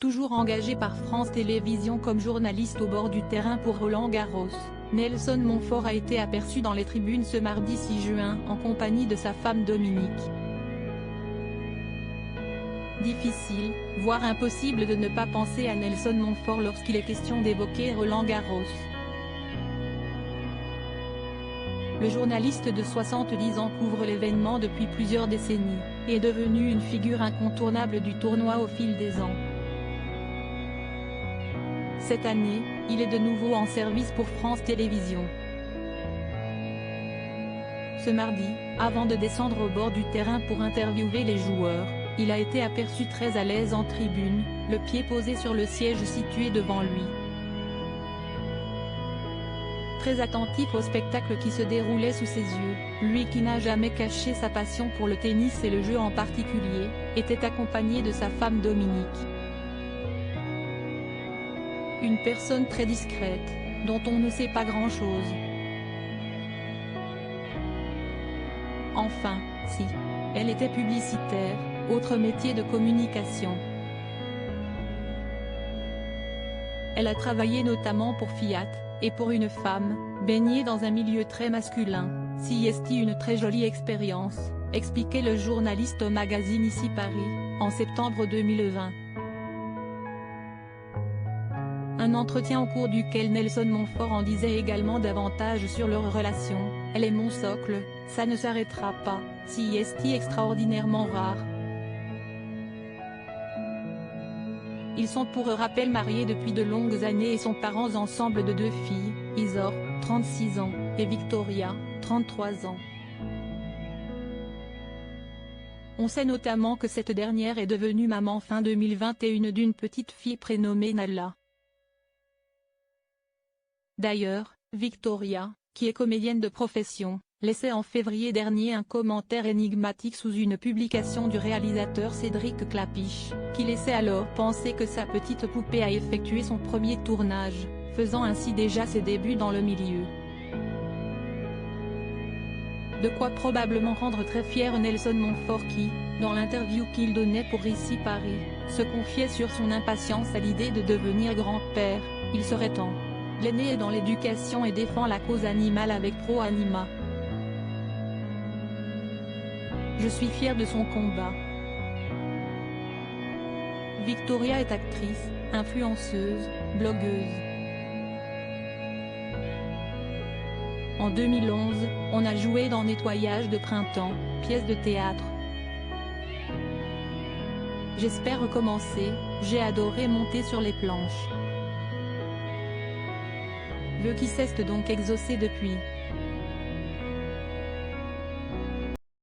toujours engagé par France Télévisions comme journaliste au bord du terrain pour Roland-Garros, Nelson Montfort a été aperçu dans les tribunes ce mardi 6 juin en compagnie de sa femme Dominique. Difficile, voire impossible de ne pas penser à Nelson Montfort lorsqu'il est question d'évoquer Roland-Garros. Le journaliste de 70 ans couvre l'événement depuis plusieurs décennies, et est devenu une figure incontournable du tournoi au fil des ans. Cette année, il est de nouveau en service pour France Télévisions. Ce mardi, avant de descendre au bord du terrain pour interviewer les joueurs, il a été aperçu très à l'aise en tribune, le pied posé sur le siège situé devant lui. Très attentif au spectacle qui se déroulait sous ses yeux, lui qui n'a jamais caché sa passion pour le tennis et le jeu en particulier, était accompagné de sa femme Dominique. Une personne très discrète, dont on ne sait pas grand-chose. Enfin, si. Elle était publicitaire, autre métier de communication. Elle a travaillé notamment pour Fiat, et pour une femme, baignée dans un milieu très masculin, c'est une très jolie expérience, expliquait le journaliste au magazine Ici Paris, en septembre 2020. Un entretien au cours duquel Nelson Montfort en disait également davantage sur leur relation. Elle est mon socle, ça ne s'arrêtera pas, c'est extraordinairement rare. Ils sont pour rappel mariés depuis de longues années et sont parents ensemble de 2 filles, Isor, 36 ans, et Victoria, 33 ans. On sait notamment que cette dernière est devenue maman fin 2021 d'une petite fille prénommée Nala. D'ailleurs, Victoria, qui est comédienne de profession, laissait en février dernier un commentaire énigmatique sous une publication du réalisateur Cédric Klapisch, qui laissait alors penser que sa petite poupée a effectué son premier tournage, faisant ainsi déjà ses débuts dans le milieu. De quoi probablement rendre très fier Nelson Montfort qui, dans l'interview qu'il donnait pour Ici Paris, se confiait sur son impatience à l'idée de devenir grand-père. Il serait temps. L'aîné est dans l'éducation et défend la cause animale avec Pro Anima. Je suis fier de son combat. Victoria est actrice, influenceuse, blogueuse. En 2011, on a joué dans Nettoyage de printemps, pièce de théâtre. J'espère recommencer, j'ai adoré monter sur les planches. Vœux qui cessent donc exaucés depuis.